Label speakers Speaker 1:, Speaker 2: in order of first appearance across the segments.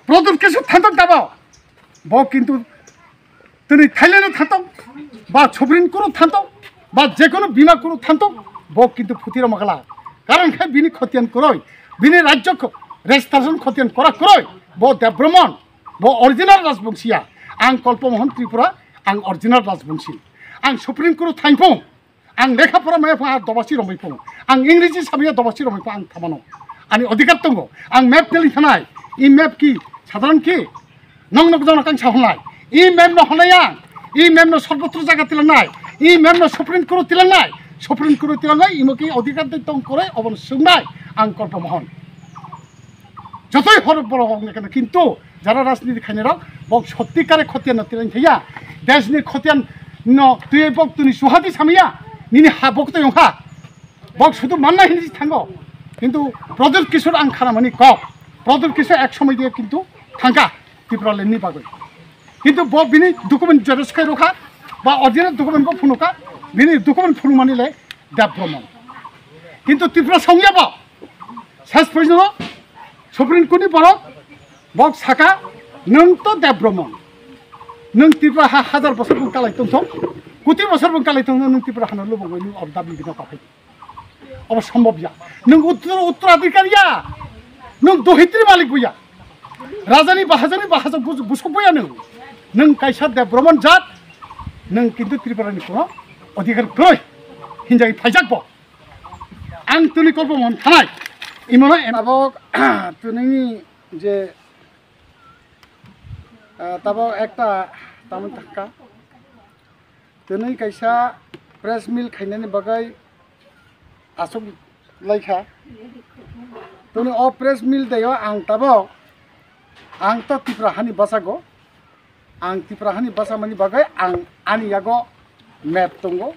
Speaker 1: प्रदूर किसु थांतक दाबो बो किन्तु तुनि थाइलेन्ड थांतक बा छबरिन कुरु थांतक बा जेकोनो बीमा कुरु थांतक बो किन्तु फुतिर मगला कारण खाय बिनि खतियान करय बिनि राज्य रेजिस्ट्रेशन खतियान करा करय बो देब्रमन बो ओरिजिनल राजबंशिया आं कल्पमोहन त्रिपुरा आं ओरिजिनल राजबंशी आं सुप्रीम कुरु थांफों आं लेखाफोरा मायफा दबासि रमैफों आं इंग्रेजी साबिया दबासि रमैफों आं थामानो आंनि अधिकार दङ आं मेप तेलि थानाय इ मेप की साधारण की नंग नग जन कां साहनाय इ मेप न हनाया इ मेप न सर्वत्र जागा तिलांनाय इ मेप न सुप्रीम कुरु तिलांनाय सुप्रीम कुरु तिलांनाय इमोकी अधिकार दं करे अबन सुंनाय आं कल्पमोहन যতই হর বড় হোক না কেন কিন্তু যারা রাজনীতি খাইনেরা বক সত্যিকারে খতিয়ান নতিলান থাইয়া দেশনি খতিয়ান ন তুই বক তুনি সুহাতি সামিয়া নিনি হা বক তো ইংহা বক শুধু মান্না হিনি থাঙ্গো কিন্তু প্রদুর কিশোর আং খারামানি ক প্রদুর কিশোর এক সময় দিয়ে কিন্তু থাঙ্গা ত্রিপুরা লেননি পাগল কিন্তু বক বিনি ডকুমেন্ট জেরক্স খাই রখা বা অরিজিনাল ডকুমেন্ট বক ফুনুকা বিনি ডকুমেন্ট ফুনু মানিলে দেব ভ্রমণ কিন্তু ত্রিপুরা সঙ্গে বা শেষ পর্যন্ত सुप्रीम कोर्ट बरक बक साका नों तो देब्रमन नों त्रिपुरा हजार बसर बुं कालायतों कोटी बसर बुं कालायतों नों त्रिपुरा हाना लुबंगै नों अब दाबि बिना पाफै अब सम्भव या नों उत्तराधिकारिया नों दहित्री मालिक बुया राजानि बाहाजा बुसकबया नों कायसा देब्रमन जात नों किन्तु त्रिपुरानि कोनो अधिकार गै हिनजाय फायजाक ब आं तुनि कल्पमोहन थानाय इमोनो एनाबक तुनि जे तब एकटा तामन थाका तुनि कायसा प्रेस मिल खाइनानि बगै आसक लायखा तुनि अ प्रेस मिल देयो आं तब आं तो त्रिपुरा हानि बासागो आं त्रिपुरा हानि बासामानि बगै आं आनि यागो मेप दंगो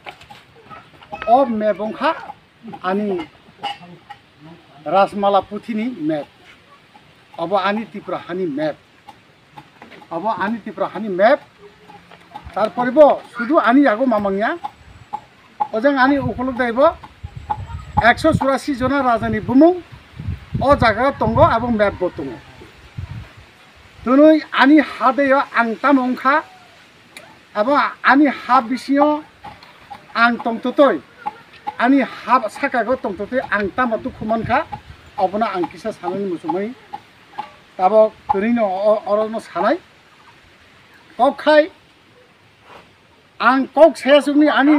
Speaker 1: अ मेप बंखा आनि राजमाला पुथिनि मेप अब आनी त्रिपुरा हानि मेप अब आनी त्रिपुरा हानि मेप तारपरेब शुधु आनी आगो मामांगिया ओजों आनी उपलब्ध दाइब 184 जना राजानि बुमुं अ जागा दंगो एबं मेप बो दङ तुनै आनी हा दैयो आं तामंखा एबं आनी हा बिसियो आं तंततै आनी हा साकागो तंततै आं तामातु खुमानखा अबना आं किसा सानानि मुसुमै ताब तुरैनो अरनो सानाय कखाय आं कक सेसुनि आनी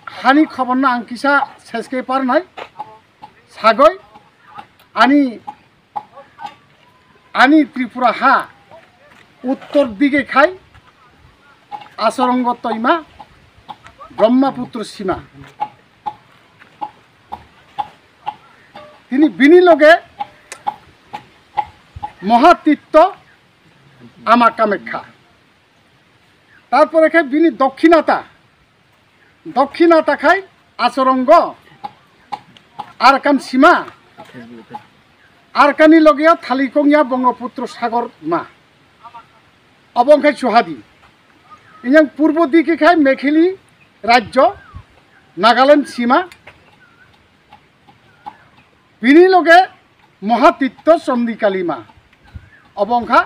Speaker 1: हानि खबरना आं किसा सेसके पारनाय सागय आनी त्रिपुरा हा उत्तर दिगे खाय आसरंग तैमा ब्रह्मपुत्र सीमा তিনি বিনি লগে মহাতীর্থ আমা কামাখ্যা তারপরে খাই বিনি দক্ষিণাতা খাই আচরঙ্গ আরকান সীমা আরকানি লগিয়া থালিকংয়া ব্রহ্মপুত্র সাগর মা অবংখাই সুহাদি ইঞ্জাং পূর্ব দিকে খাই মেখেলি রাজ্য নাগাল্যান্ড সীমা बिनि लगे महातीर्थ चंडिकाली मा अबंखा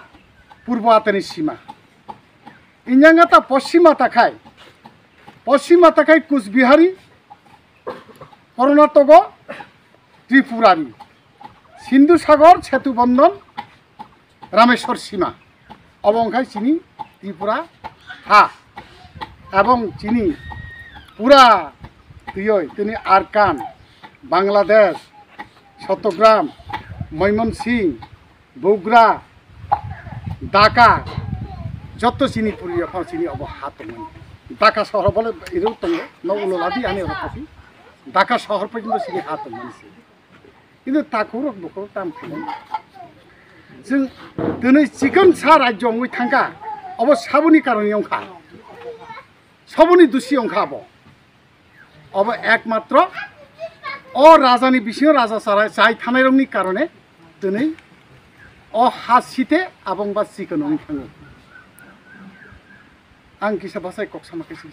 Speaker 1: पूर्व आतनि सीमा इंजांगाता पश्चिमा ताखाय कुचबिहारी कर्नाटक त्रिपुरारी सिंधु सागर सेतुबंधन रामेश्वर सीमा अबंखाय चिनी त्रिपुरा हा एवं चिनी पूरा तिनी आरकान बांग्लादेश चट्टग्राम मयमनसिंह बगुड़ा ढाका जत चिनी पुरिया फाव चिनी अब हाथ ढाका शहर बोले इरु तंग न उललादि आने रखी ढाका शहर पर्यन्त चिनी हाथ किन्तु ताखौ बखौ ताम जों दिनै चिकन सा राज्योआव थांगा अब साबुनि कारणे अंखा सबुनि दुसि अंखा अब एकमात्र अ राजानि बिसिङाव राजा जाय थानाय रंनि कारणे दिनै अ हा सिते आबंबा चिकन थाङो आं किसा बासाय कक्सामाखैसो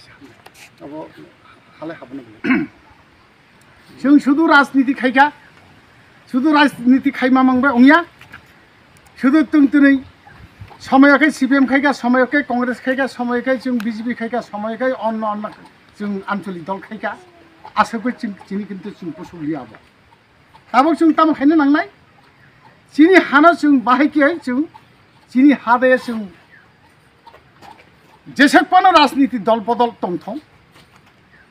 Speaker 1: अब हालाय हाबनो जों शुधु राजनीति खायगा शुधु राजनीति खायमा मांबाय अंगिया शुधु तुं दिनै समयकै CPM खायगा समयकै कांग्रेस खायगा समयकै जों BJP खायगा समयकै अन्य जों आঞ্চলিक दल खायगा आसाखौ चिनि किन्तु जों पसुलियाबो दाबो जों तामखायनो नांनाय चिनि हाना जों बाहायखै जों चिनि हादाया जों जेसेबांनो राजनीति दल बदल दंथं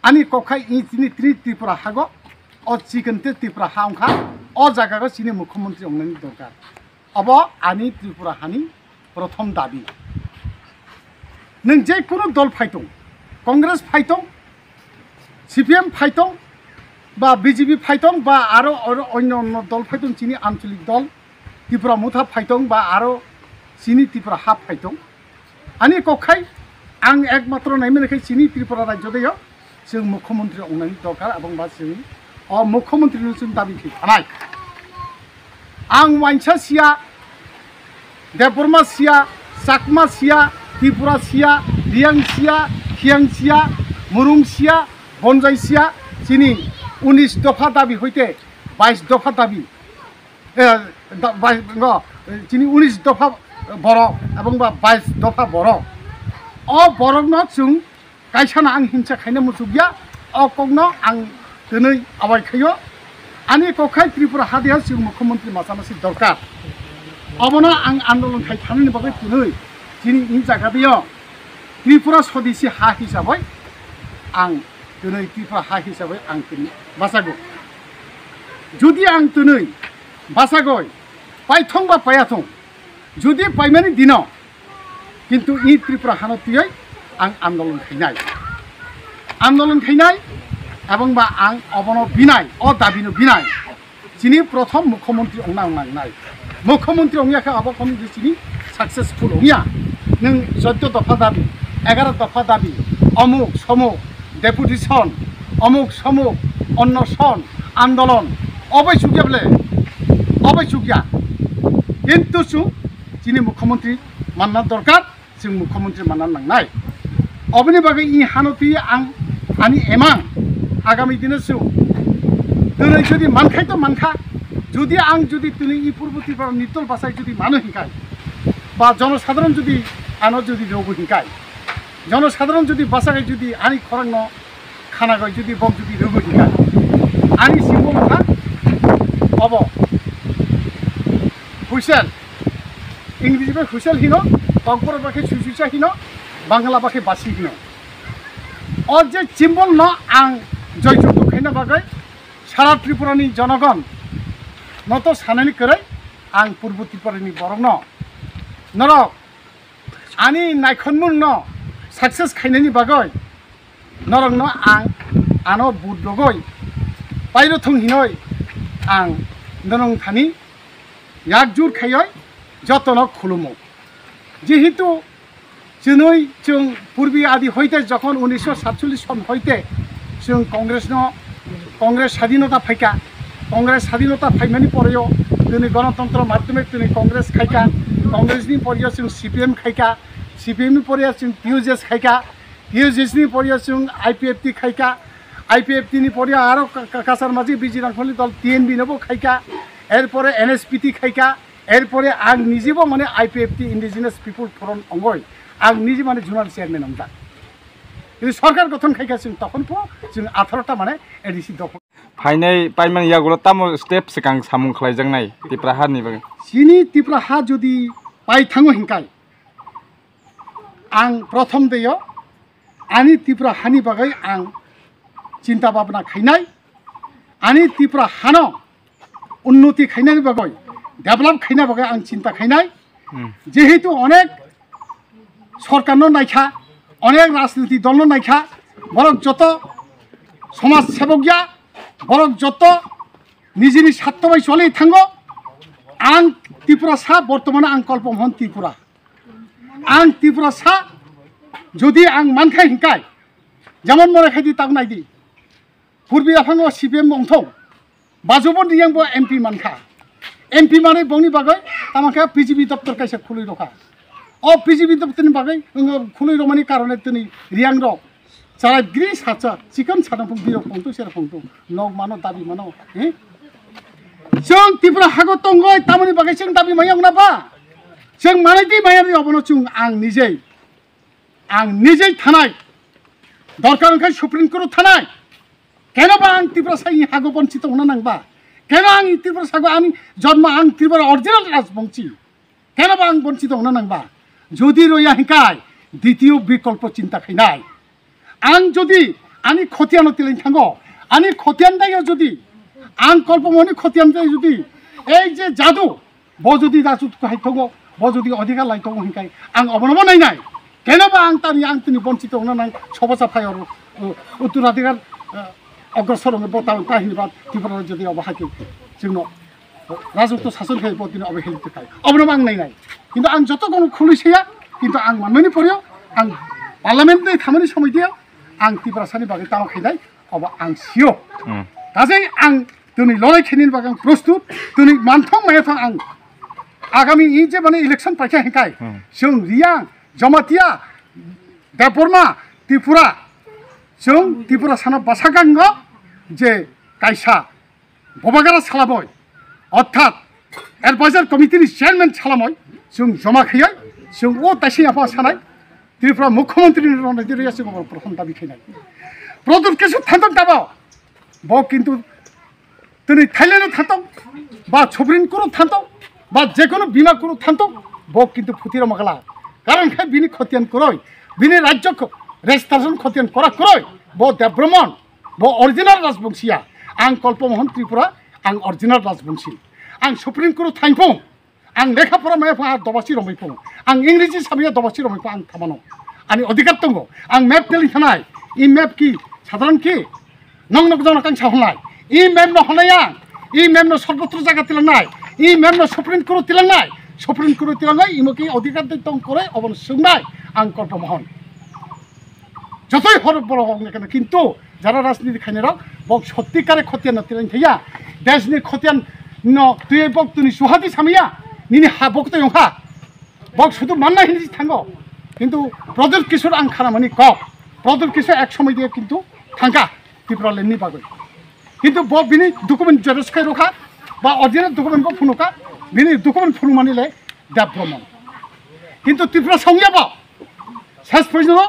Speaker 1: आनि कखाय चिनि त्रिपुरा हागो अ चिकनते त्रिपुरा हांखा अ जायगाखौ चिनि मुख्यमंत्री अंनायनि दरकार अब आनि त्रिपुरा हानि प्रथम दाबि नों जेखुनु दल फायदों कांग्रेस फायदों CPM फायदों बा BJP फायदों बा आरो अन्य दल फायदों चिनि आঞ্চলিক दल त्रिपुरा मुथा फायदों बा आरो चिनि त्रिपुरा हा फायदों आनि कखाय आं एकमात्र नायमेनखै चिनि त्रिपुरा राज्य दैयाव जों मुख्यमंत्री अंनायनि दरकार एबं बा जों अ मुख्यमंत्री जों दाबि खालामनाय आं वाइनसा सिया देबबर्मा सिया चाकमा सिया त्रिपुरा सिया रियां सिया खियां सिया मुरुं सिया बनजाय सिया चिनि 19 दफा दाबि हইতে 22 दफा दाबि चिनि 19 दफा बर एबं बा 22 दफा बर अ बरनो जों गायसाना आं हिंसा खायनो मुसुगिया अ कगनो आं दिनै आबायखायो आनि कखाय त्रिपुरा हादिया जों मुख्यमंत्री मासामासि दरकार अबनो आं आन्दोलन खाय थाननि बागै दिनै दिनै इन जागादियो त्रिपुरा सदिसि हा हिसाबै आं दिनै त्रिपुरा हा हिसाबै आं दिनै बासागो जुदि आं दिनै बासागय पाइथं बा पायाथं जुदि पाइमानि दिनाव किन्तु इ त्रिपुरा हानतियै आं आन्दोलन खायनाय एबं बा आं अबनो बिनाय अ दाबिनो बिनाय चिनि प्रथम मुख्यमंत्री अंनांनाय मुख्यमंत्री अंगियाखौ आबाखम चिनि सक्सेसफुल अंगिया नों 14 दफा दाबि 11 दफा दाबि अमुक समूह डेपुटेशन अमुक समूह अन्नसन आंदोलन अबै सुगिया किन्तु चिनि मुख्यमंत्री मानना दरकार जों मुख्यमंत्री मानना नांनाय अबनि बागै इ हानति आं आनि एमां आगामी दिनाव दिनै जुदि मानखाय तो मानखा जुदि आं जुदि दिनै इ पूर्व त्रिपुरा नितल बासाय जुदि मानो हिंखाय बा जनसाधारण जुदि आनो जुदि रोगो हिंखाय जनसाधारण जुदि बासाय जुदि आनि खरंग खाना गय जुदि बक जुदि रोगो हिंखाय आनि सिंबो माखा अब हुइसेल इंग्लिश बे हुइसेल हिनो बंपर बाखे सुसुसा हिनो बांला बाखे बासी हिनो और जे सिम्बल न आं जयजुक्त खायना बागै सारा त्रिपुरानि जनगण न तो सानानि करै आं पूर्व त्रिपुरानि बरं नरक आनि नायखनमुं न सक्सेस खायनायनि बागै नरक न आं आनो बुद लगै पाइरथं हिनै आं नरं थानि याकजुर खायै जतन खुलुमो जेहेतु दिनै जों पूर्वी आदि हইতে যখন 1947 सन हইতে जों कांग्रेस स्वाधीनता फायका कांग्रेस स्वाधीनता फायनायनि परेयाव दिनै गणतंत्र माध्यमिक दिनै कांग्रेस खायका कांग्रेसनि परेयाव जों CPM खायका CPM नि परेयाव जों PUJS खायका PUJS नि परेयाव जों IPFT खायका IPFT नि परेयाव आरो कासार माझि बिजि रांखलि दल TNB नबो खायका एरपरे NSPT खायका एरपरे आं निजेबो माने IPFT इंडिजिनास पिपल फोरम अंगय आं निजे माने जुनार चेयरमैन अंदा কিন্তু सरकार गठन खायका जों तखनपो जों 18टा माने एडिसि दखल
Speaker 2: फाइनाय पाइमान यागुला तामो स्टेप सिगां सामुं खलायजांनाय त्रिपुरा हानि बागै
Speaker 1: सिनि त्रिपुरा हा जुदि पाइ थाङो हिंखाय आं प्रथम दैयाव आनि त्रिपुरा हानि बागै आं चिन्ता भाबना खायनाय आनि त्रिपुरा हानो उन्नति खायनायनि बागै डेभलप खायना बागै आं चिन्ता खायनाय जेहेतु अनेक सरकारनो नायखा अनेक राजनीति दलनो नायखा बरक जत समाज सेवकया बरक जत निजिनि सात्तबाय चले थांगो आं त्रिपुरा सा बर्तमान आं कल्पमोहन त्रिपुरा आं त्रिपुरा सा जुदि आं मानखाय हिंखाय जेमन मरे खायदि ताक नायदि पूर्वी आफांगो CPM अंथौ बाजोबो दियांबो MP मानखा MP माने बंनि बागै तामाखा PGB दफ्तर कायसा खुलै रखा अ PGB दफ्तरनि बागै खुलै रमानि कारणे दिनै रियां र सारा ग्रि साचा चिकन सादाफुं बिरो फंतु सेर फंतु नग मानो दाबि मानो जों त्रिपुरा हागो तंगय तामनि बागै जों दाबि मायाव नाबा जों मानायदि मायारि अबनो जों आं निजे थानाय दरकार ओंखाय सुप्रिम कोर्ट थानाय केनबा आं त्रिपुरा साई हागो बंचित होना नांबा केन आं त्रिपुरा सागो आं जन्म आं त्रिपुरा अरिजिनल राजबंशी केनबा आं बंचित होना नांबा जुदि रया हिंकाय द्वितीय विकल्प चिंता खैनाय आं जुदि आंनि खतियानो तिलाय थांगो आंनि खतियान दायो जुदि आं कल्पमनि खतियान दायो जुदि এই যে जादू ब जुदि राजू हाइथगो ब जुदि अधिकार लाइथगो हिंकाय आं अबनबो नायनाय केनबा आं तिनि बंचित होना नां सबसा फायर उत्तराधिकार अग्रसर बता काहिनी बात त्रिपुरा जुदि अबहाके जोंनो राजत्व शासन खाय बदिनो अबहेलित खाय अबनबो आं नायनाय किन्तु आं जत कोनो खुलिसेया किन्तु आं मानमनि परियो आं पार्लामेन्टनि खामानि समितियाव आं त्रिपुरा सानि बागै तामाखैनाय अब आं सियो गासै आं दिनै लड़ाई खेनिनि बागै आं प्रस्तुत दिनै मानथं मायाथं आं आगामी इ जे माने इलेक्शन पाइखा हिंकाय जों रियां जमातिया देबबर्मा त्रिपुरा जों त्रिपुरा साना बासागांग जे कायसा बबागारा सालामय अर्थात एडभाइजर कमिटिनि चेयरमैन सालामय जों जमा खैयै जों ओ दासि आफा सानाय त्रिपुरा मुख्यमंत्री रनजित सिंह प्रथम दाबि खैनाय प्रदुर केसु थांतों दाबो ब किन्तु दिनै थाइलेण्ड थांतों बा सुप्रिम कोर्ट थांतों बा जेकोनो बीमा कोर्ट थांतों ब किन्तु फुतिर मगला कारण खाय बिनि खतियान करय बिनि राज्य रेजिस्ट्रेशन खतियान करा करय ब देवब्रह्मन ब अरिजिनल राजबंशीया आं कल्पमोहन त्रिपुरा आं अरिजिनल राजबंशी आं सुप्रिम कोर्ट थांफों आं लेखाफोरा मायाफों आं दबासि रमायफों आं इंरेजी साबिया दबासि रमायफों आं थामानो आंनि अधिकार दंगो आं मैप तेलि थानाय इ मैप की साधारण की नंग नग जन कां साहनाय इ मैप न हनाया इ मैप न सर्वत्र जायगा तिलांनाय इ मैप न सुप्रिम कोर्ट तिलांनाय सुप्रिम कोर्ट तिलांनाय इमोकि अधिकार दं करे अबन सुंनाय आं कल्पमोहन যতই হরব বড় হোক না কেন কিন্তু যারা রাজনীতি খাইনেরা বক সত্যিকারে খতিয়ান তিলাইন থাইয়া দেশনি খতিয়ান ন তুই বক তুই সুহাদি সামিয়া নিনি হা বক তুই হা বক শুধু মান্না হিনি থাঙ্গো কিন্তু প্রদুর কিশোর আং খারামানি ক প্রদুর কিশোর এক সময় দিয়ে কিন্তু থাঙ্কা ত্রিপুরা লেননি পাগল কিন্তু বক বিনি ডকুমেন্ট জেরক্স খাই রখা বা অরিজিনাল ডকুমেন্ট বক ফুনুকা বিনি ডকুমেন্ট ফুনু মানিলে দেবব্রহ্মণ কিন্তু ত্রিপুরা সঙ্গে বা শেষ পর্যন্ত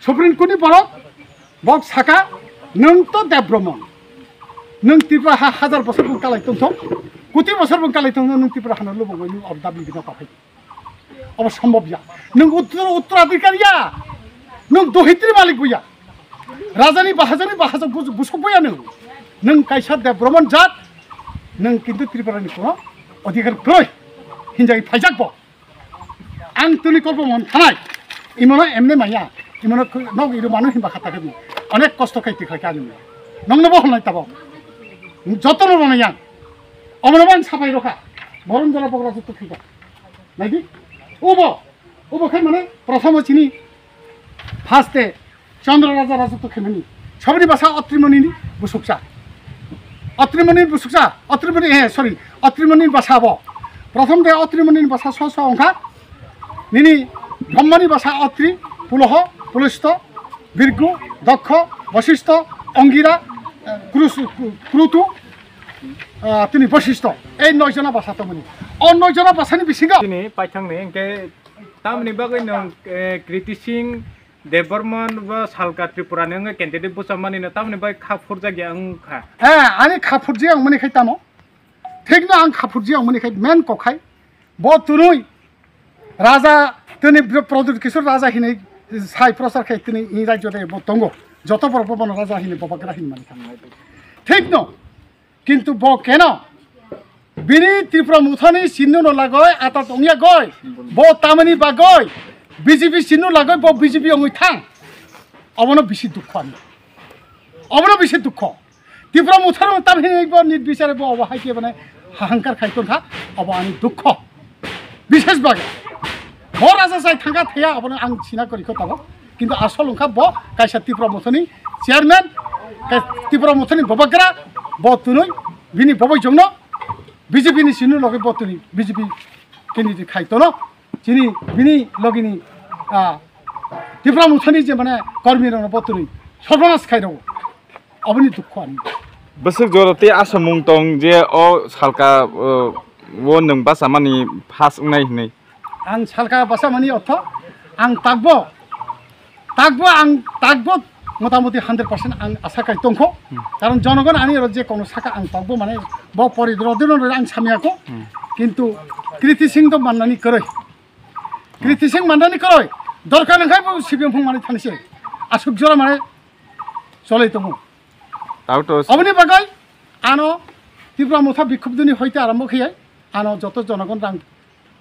Speaker 1: सुप्रीम कोर्टनि बरक बक साका नों तो देवब्रह्मन नों त्रिपुरा हाजार बसर बुं कालायथों कोटि बसर बुं कालायथों नों त्रिपुरा हानो लुबैगोन नों अब दाबि बिना पाफै अब सम्भव या नों उत्तराधिकारिया नों दहित्री मालिक बुया राजानि बाहाजो बुसबया नों कायसा देवब्रह्मन जात नों किन्तु त्रिपुरानि कोनो अधिकार गय हिंजाय फाइजाकबो आं तुनि कल्पमोहन थानाय इमनो एमने माया इमनो नग इरु मानु हिंबा खाताखै अनेक कष्ट खाइति खाय नंनबो हलनाय ताबो जतन रनाया अमनबान साफाय रखा बरन जला बगरा जत खैगा नायदि ओबो खाय माने प्रथम चिनि फार्स्टे चंद्र राजा राजत्व खेमनि सबनि भाषा अत्रिमणि बुसुकसा अत्रिमणि भाषा अब प्रथम दे अत्रिमणि भाषा स अंखा निनि ब्रह्मनि भाषा अत्रि पुलह पुलस्त बिरगु दक्ष वशिष्ठ अंगिरा क्रुतु तिनि वशिष्ठ এই নয়জনা ভাষা তমনি অ নয়জনা ভাষানি বিসিগা
Speaker 3: तिनि पाइथांने एंके तामनि बागै नों कृति सिंह देवबर्मन व सालका त्रिपुरा नों कैंडिडेट बुसामानि न तामनि बागै खाफुर जागे अंखा
Speaker 1: आनि खाफुर जे आं मनि खाय तामो थिगनो आं खाफुर जे आं मनि खाय मेन कखाय ब तुनुय राजा तिनि प्रदुर किशोर राजा हिनै साइ प्रसार खाय तिनि इ राज्य दे बतंगो যত বড় বড় রাজা হিনে ববাগরা হিন মানি थांनाय ঠিক ন কিন্তু ব কেন বিনি ত্রিপুরা মুথানি সিন্নু ন লাগয় আতা তংয়া গয় ব তামানি বাগয় বিজেপি সিন্নু লাগয় ব বিজেপি অঙ্গই থাং অবন বেশি দুঃখ আমি অবন বেশি দুঃখ ত্রিপুরা মুথার তামহি ব নির্বিচারে ব অবহাইকে মানে হাহাঙ্কার খাইতন থা অব আমি দুঃখ বিশেষ বাগে ব রাজা যাই থাঙ্গা থায়া অবন আং সিনা করি খতাব কিন্তু আসল ওখা ব কাইসা ত্রিপুরা মুথানি চেয়ারম্যান ত্রিপুরা মুথানি ববাগরা ब तुनुय बिनि बबाय जंनो बीजेपी नि सिनु लगे ब तुनि बीजेपी केनि खाइतनो जिनि बिनि लगिनि त्रिपुरा मुथानि जे माने कर्मी रन ब तुनि सर्वनाश खाइरो अबनि दुख आनि
Speaker 2: बोसोर जरते आसामुं दं जे अ सालका वो नों बासामानि फास नाय नै
Speaker 1: आं सालका बासा माने अर्थ आं ताकबो आं ताकबो मोटामुटी 100% आं आशा खालामो दंखो कारण जनगण आंनि जे कोनो साखा आं ताकबो माने ब परिद्रदिन आं सामियाखौ किन्तु कृति सिंह तो माननानै करै कृति सिंह माननानै करै दरकार नंखाय सिबिएम फुं माने थांसै आसुक जरा माने चलै दङ
Speaker 2: তাওতো
Speaker 1: अबनि बागै आनो त्रिपुरा मुथा बिक्षुब्धनि हयते आरम्भ खैयै आनो যত জনগণ रां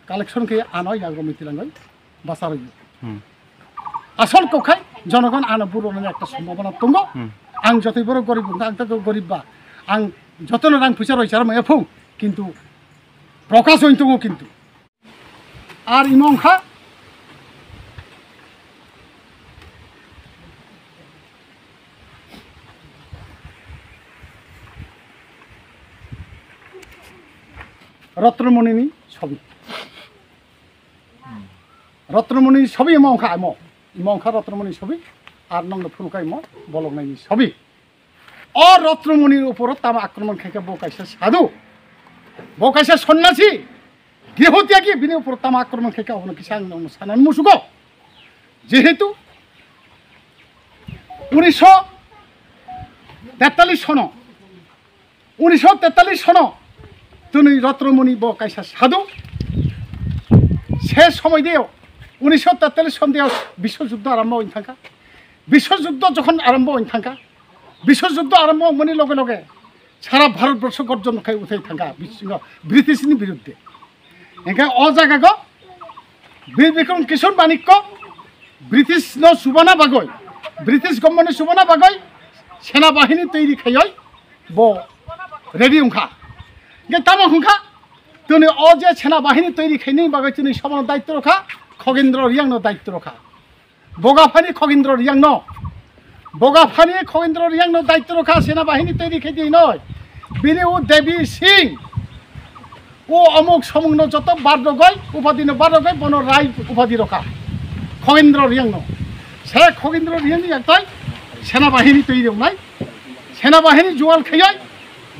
Speaker 1: कालेक्शन खैयै आनो याग्र मिथिलाङै बासारै आसल कखाय जनगण आनो बुर'नि একটা সম্ভাবনা दङ आं যতই বড় গরিব आं তো গরিববা आं যতनो रां फैसा रयसार माया फुं किन्तु प्रकाश হইন दङ किन्तु আর ইমংখা रत्नमणिनि छवि रत्नमणिनि छवि इमंखा इमंखा रत्नमणिनि छवि और नंग फुलका इम बलगनायनि छवि अ रत्नमणिनि ऊपर तामा आक्रमण खायखा बकायसा साधु बकायसा सन्यासी गृहत्यागी बिनि ऊपर तामा आक्रमण खायखा अबनो किसा आं सानानै मुसुगो जेहेतु 1943 सन 1943 सन तुनि रत्नमणि बकायसा साधु से समय दियाव 1943 सन दियाव विश्वयुद्ध आरम्भ हईन थांखा विश्वयुद्ध जखन आरम्भ हईन थांखा विश्वयुद्ध आरम्भ हमानि लगे लगे सारा भारतवर्ष गर्जन खाय उठाई थांखा ब्रिटिशनि बिरुद्धे एंखाय अ जायगाखौ वीर विक्रम किशोर मानिक्य ब्रिटिश न सुबाना बागै ब्रिटिश गभर्नमेन्ट सुबाना बागै सेना बाहिनी तैरि खायै ब रेडी हुंखा तामा हुंखा तुनि अजे सेना बाहिनी तैरि खायनि बागै तुनि समान दायित्व रखा खगेन्द्र रियांग दायित्व रखा बगाफानि खगेन्द्र रियांग बगाफानि खगेन्द्र रियांग दायित्व रखा सेना बाहिनी तैरि खायदि नय बिनि उ देवी सिंह ও অমুক সমগ্ন যত বারগয় উপাধি বারগয় বন রায় উপাধি রখা খগেন্দ্র রিয়াং সে খগেন্দ্র রিয়াংনি একটাই সেনাবাহিনী তৈরি নাই সেনাবাহিনী জোয়াল খেয়ে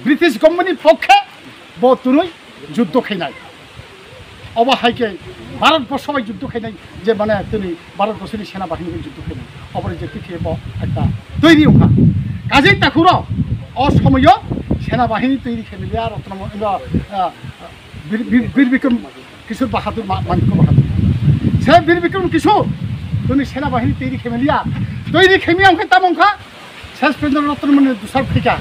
Speaker 1: ব্রিটিশ গভর্নমেন্টের পক্ষে বহু যুদ্ধ খেয়ে অবহাইকে ভারতবর্ষবাই যুদ্ধ খেয়ে যে মানে তিনি ভারতবর্ষের সেনাবাহিনীকে যুদ্ধ খেয়ে অপরে যে পিছিয়ে একটা তৈরি ওখা কাজেই তাকুর অসময় সেনাবাহিনী তৈরি খেয়ে আর বীর বিক্রম কিশোর বাহাদুর মানিক্য বাহাদুর সে বীর বিক্রম কিশোর তুমি সেনাবাহিনী তৈরি খেমেলিয়া তৈরি খেমিয়া ওখানে তামংখা শেষ পর্যন্ত রত্নমণির দুসার ফিকা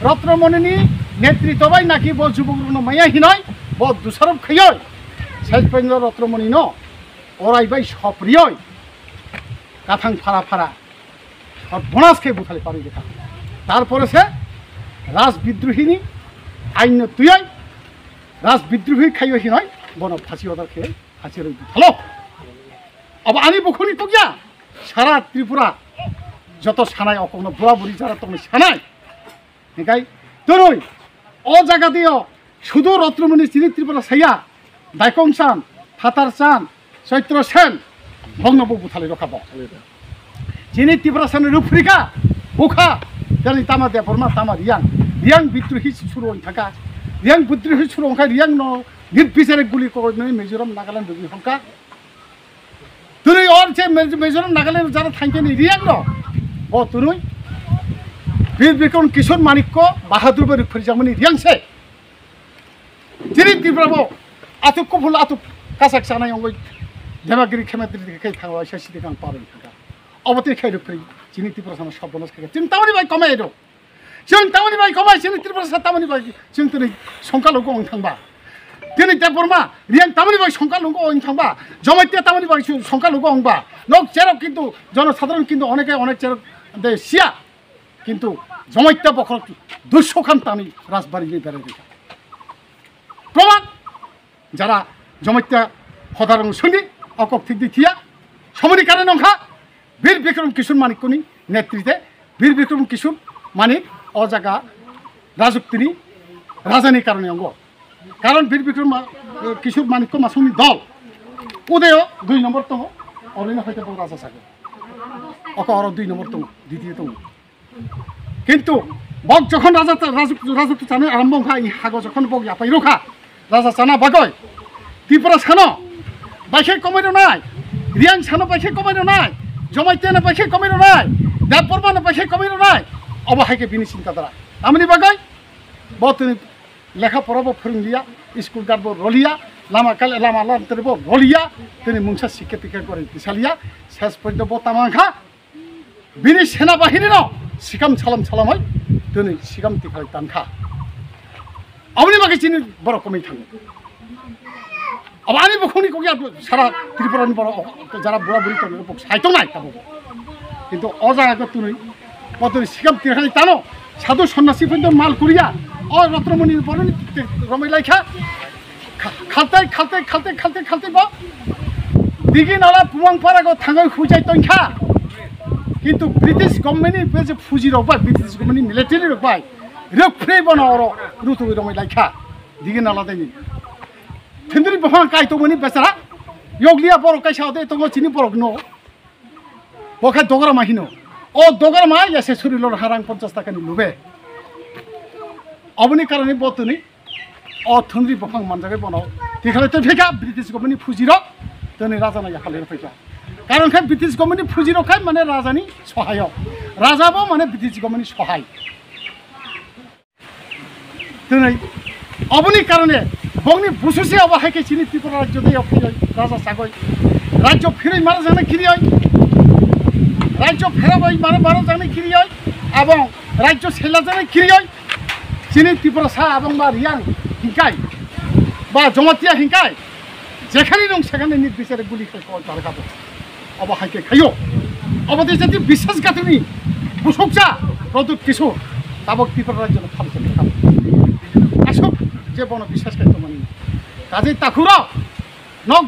Speaker 1: রত্নমণিনি নেতৃত্ববাই নাকি ব যুবক মাইয়াহি নয় ব দুসারব খেয়ে শেষ পর্যন্ত রত্নমণি ন অরাইবাই সপ্রিয় কাথাং ফাড়া ফাড়া সর্বনাশ খেয়ে বুথালে পারি দেখা তারপরে সে রাজবিদ্রোহিনী আইন তুই রাজবিদ্রোহী খাইহি নয় বন ফাঁসি অর্ডার খেয়ে ফাঁসি রইবি ভালো अब आनी बखनी तो गया सारा त्रिपुरा যত সানাই অকন বুড়া বুড়ি যারা তখন সানাই একাই তরুই অ জায়গা দিও শুধু রত্নমণি চিনি ত্রিপুরা সাইয়া দাইকং চান ফাতার চান চৈত্র সেন ভগ্নবু বুথালে রখাব চিনি ত্রিপুরা সেন রূপরিকা বুখা জানি তামা দে বর্মা তামা রিয়াং বিদ্রোহী শুরু হয়ে থাকা রিয়াং বিদ্রোহী শুরু হয়ে রিয়াং নির্বিচারে গুলি করে মিজোরাম নাগাল্যান্ড দুই হংকা তুই ওর যে মিজোরাম নাগাল্যান্ড যারা থাকেন রিয়াং ব তুই বীর বিক্রম কিশোর মানিক্য বাহাদুর বৈ ফরিজামনি রিয়াংসে যিনি ত্রিপুরাব আতুক কফুল আতুক কাসাক চানাই অঙ্গই ধেমাগিরি খেমাদ্রি খাই থাকা সেসি দিকে পাবেন থাকা অবতীর খাই রূপরি যিনি ত্রিপুরা সামনে সর্বনাশ খাই চিন্তা তামনি বাই কমাই এলো जों तामानि बाय कमाय जों त्रिपुरा तामानि बाय जों दिनै संकालुंखौ अन थांबा दिनै देबरमा रियां तामानि बाय संकालुंखौ अन थांबा जमाइते तामानि बाय संकालुंखौ अनबा नक जेराव किन्तु जनसाधारण किन्तु अनेके अनेक जेराव दे सिया किन्तु जमाइते बखर 200 खान तानि राजबारिनि बेरे दिखा प्रमाण যারা জমাইতে হদারং সঙ্গী অকক ঠিক দিথিয়া সমনি কারণ নংখা বীর বিক্রম কিশোর মানিকনি নেতৃত্বে বীর বিক্রম কিশোর মানিক অ জায়গা রাজুক্তিনি রাজানি কারণে অঙ্গ কারণ বীর বিক্রম কিশোর মানিক্য মাসুনি দল উদয় 2 নম্বর তম অরণ্য হইতে রাজা সাগর অক অর 2 নম্বর তম দ্বিতীয় তম কিন্তু বক যখন রাজা রাজত্ব চানে আরম্ভ হয় হাগ যখন বক ইয়াপাই রখা রাজা চানা বাগয় ত্রিপুরা সানো বাইশে কমাইনো নাই রিয়াং সানো বাইশে কমাইনো নাই জমাইতেনা বাইশে কমাইনো নাই দেববর্মানো বাইশে কমাইনো নাই অবহাইকে বিনি চিন্তাধারা আমনি বাগাই বতনি লেখা পড়াবো ফোরলিয়া স্কুল গারবো রলিয়া লামা কালে লামা লান্তরব রলিয়া তিনি মুংসা শিক্ষা টিকা করে বিশালিয়া শেষ পর্যন্ত বতামাখা বিনি সেনাবাহিনীর সিকাম সালাম সালাম হয় তিনি সিকাম টিকা তানখা আমনি বাকি চিনি বড় কমে থাকবে আবার বখনি কগিয়া সারা ত্রিপুরানি বড় যারা বুড়া বুড়ি তাদের সাইতো নাই তাবো কিন্তু অজায়গা তুমি কতনি সিকাম টিকা টানো সাধু সন্ন্যাসী পর্যন্ত মাল করিয়া রত্নমণির বলেন রমাই লাইখা খালতে খালতে খালতে খালতে খালতে বা দিঘি নালা পুমাং পাড়াগো থাঙ্গাই খুঁজাই তংখা কিন্তু ব্রিটিশ গভর্নমেন্টের যে ফুজি রকবাই ব্রিটিশ গভর্নমেন্ট মিলিটারি রকবাই রোগফ্রে বনা অর রুতু রমাই লাইখা দিঘি নালা দেনি থিন্দ্রি বহাং কাইতমনি বেচারা ইয়গলিয়া বড় কাইসা দে তঙ্গ চিনি বড় ন বখাই দগরা মাহিনো ও দগরা মা এসে শরীরের হারাং 50 টাকা নি লুবে অবনি কারণে বতনি অথন্দ্রি বফাং মানজাগে বনাও দেখালে তো ফেকা ব্রিটিশ গভর্নমেন্ট ফুজির তিনি রাজা নাই খালে ফেকা কারণ খাই ব্রিটিশ গভর্নমেন্ট ফুজির খাই মানে রাজানি সহায়ক রাজাবো মানে ব্রিটিশ গভর্নমেন্ট সহায় তিনি অবনি কারণে বংনি বুসুসে অবহাইকে চিনি ত্রিপুরা রাজ্য দিয়ে রাজা চাগই রাজ্য ফিরে মারা জানে খিরি হয় রাজ্য ফেরাবই মানে মারা জানে খিরি হয় এবং রাজ্য সেলা জানে খিরি হয় চিনি ত্রিপুরা সা এবং বা রিয়াং হিংকাই বা জমাতিয়া হিংকাই যেখানে দং সেখানে নির্বিচারে গুলি দরকার অবহাইকে খাইও অবধি যদি বিশ্বাসঘাতনী বুসুকচা প্রদুত কিছু তাবক ত্রিপুরা রাজ্য ফালছে আসুক যে বন বিশ্বাস খাইতো মানে কাজে তাকুর নক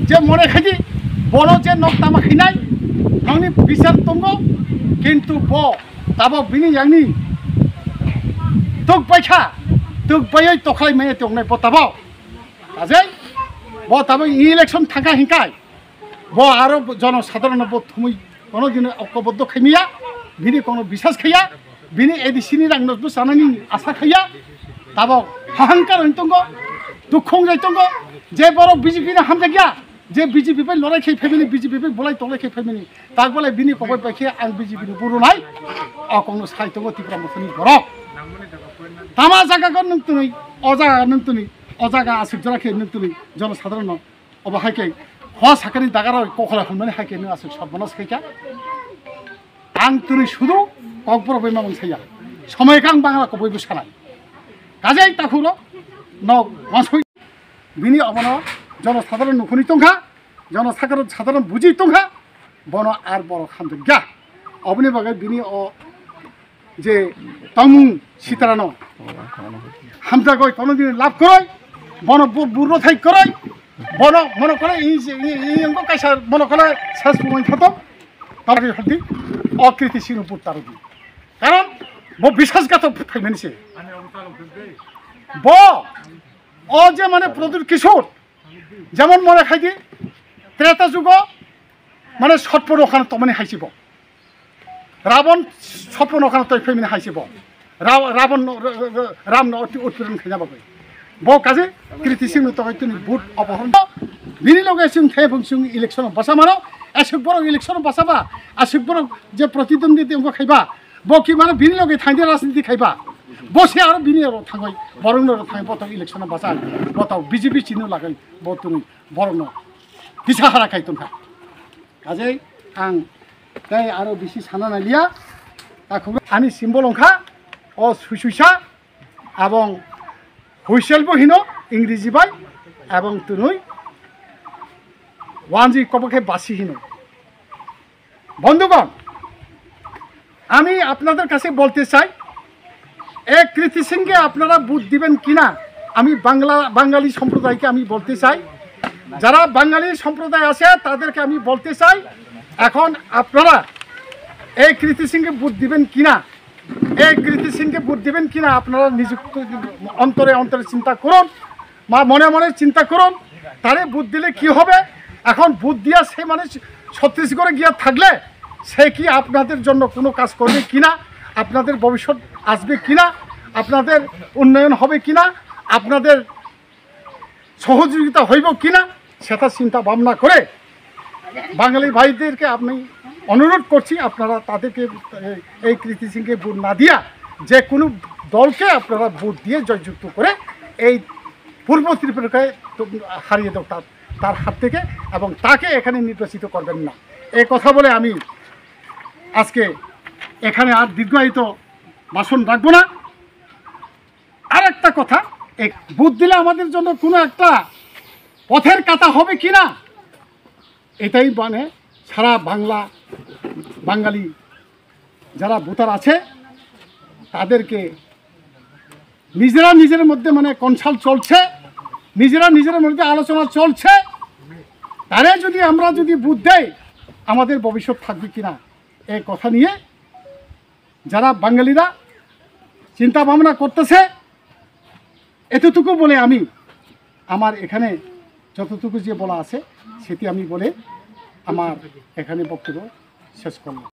Speaker 1: যে মনে খাইদি বন যে নক তামা খাইনাই নংনি বিচার তঙ্গ কিন্তু ব তাবক বিনি ইয়াংনি তুক বাইখা তুক বাইयै তখাই মেয়ে তংনাই বতাবাও কাজে ব তাবো ইলেকশন থাকা হিংকাই ব আরো জনসাধারণ ব থুমি কোনো দিন ঐক্যবদ্ধ খাইমিয়া বিনি কোনো বিশ্বাস খাইয়া বিনি এদিসিনি রাংনবু সানানি আশা খাইয়া তাবো হাহাংকার হইতঙ্গ দুঃখং যাইতঙ্গ যে বড় বিজেপি না হামজা গিয়া যে বিজেপি পে লড়াই খাই ফেমিনি বিজেপি পে বলাই তলাই খাই ফেমিনি তাক বলে বিনি কবাই পাখি আং বিজেপি নি বুরু নাই অকংনো সাইতঙ্গ ত্রিপুরা মসনি বড় তামা জায়গা নতুনই অজাগা নতুনই অজাগা আসুক জরাখে নতুনই জনসাধারণ অবহাইকে হওয়া সাকারি দাগার কখলা হলমানি হাইকে নো আসুক সর্বনাশ খাইকা আং তুনি শুধু ককবর বইমা মনসাইয়া সময়কাং বাংলা কবই বুসানাই কাজেই তাকুল ন মাসই বিনি অবন জনসাধারণ নখনি তংখা জনসাধারণ বুঝি তংখা বন আর বড় খান্দ গা অবনি বাগে বিনি যে তামুং সীতারানো হামজা গই কোনোদিন লাভ করই বন বুর্র থাই করই বন মনে করে এই কাইসার মনে করে শেষ সময় থাকতো তার হাতি অকৃতিশীল উপর তার কারণ ব বিশ্বাসঘাত ফাইমেনিছে ব অ যে মানে প্রদুর কিশোর যেমন মনে খাই দি ত্রেতা যুগ মানে সৎপর ওখানে তমানে হাইছিব রাবণ স্বপ্ন ওখানে তৈ ফেমিনে হাইছিব রাবণ রাম উৎপীড়ন খাইনাবাবে ব কাজে কৃতিসিং তখন তুমি বুট অপহরণ বিনি লগে সিং খে বুংসিং ইলেকশন বাসা মানো এসুক বড় ইলেকশন বাসাবা আসুক বড় যে প্রতিদ্বন্দ্বী অঙ্ক খাইবা ব কি মানে বিনি লগে থাইতে রাজনীতি খাইবা বসে আর বিনি আর থাঙ্গই বরং থাই বত ইলেকশন বাসা বতাও বিজেপি চিহ্ন লাগাই ব তুমি বরং দিশা হারা খাইতো না কাজে আং তাই আরো বেশি সানা নালিয়া তাকে আনি সিম্বল অংখা ও সুসুইসা এবং হুইসেল বহিনো ইংরেজি বাই এবং তুনুই ওয়ানজি কবকে বাসিহীন বন্ধুগণ আমি আপনাদের কাছে বলতে চাই এক কৃতি সিংকে আপনারা বুথ দিবেন কিনা আমি বাঙালি সম্প্রদায়কে আমি বলতে চাই যারা বাঙালি সম্প্রদায় আছে তাদেরকে আমি বলতে চাই এখন আপনারা এই কৃতি সিংকে বুথ দিবেন কিনা এই কৃতি সিংকে বুথ দিবেন কিনা আপনারা নিযুক্ত অন্তরে অন্তরে চিন্তা করুন বা মনে মনে চিন্তা করুন তারে বুথ দিলে কি হবে এখন বুথ দিয়া সে মানে ছত্তিশগড়ে গিয়া থাকলে সে কি আপনাদের জন্য কোনো কাজ করবে কিনা আপনাদের ভবিষ্যৎ আসবে কিনা আপনাদের উন্নয়ন হবে কিনা আপনাদের সহযোগিতা হইব কিনা সেটা চিন্তা ভাবনা করে বাঙালি ভাইদেরকে আমি অনুরোধ করছি, আপনারা তাদেরকে এই কৃতি সিংকে ভোট না দিয়া যে কোনো দলকে আপনারা ভোট দিয়ে জয়যুক্ত করে এই পূর্ব ত্রিপুরাকে হারিয়ে দাও তার হাত থেকে, এবং তাকে এখানে নির্বাচিত করবেন না। এই কথা বলে আমি আজকে এখানে আর দীর্ঘায়িত ভাষণ রাখবো না। আর একটা কথা, ভোট দিলে আমাদের জন্য কোনো একটা পথের কাটা হবে কি না, এটাই মানে সারা বাঙালি যারা ভোটার আছে তাদেরকে নিজের মধ্যে মানে কনসাল্ট চলছে, নিজের মধ্যে আলোচনা চলছে, তারে যদি আমরা যদি ভোট দেই আমাদের ভবিষ্যৎ থাকবে কিনা এই কথা নিয়ে যারা বাঙালিরা চিন্তা ভাবনা করতেছে। এতটুকু বলে আমি আমার এখানে যতটুকু যে বলা আছে সেটি আমি বলে আমার এখানে বক্তব্য শেষ করলাম।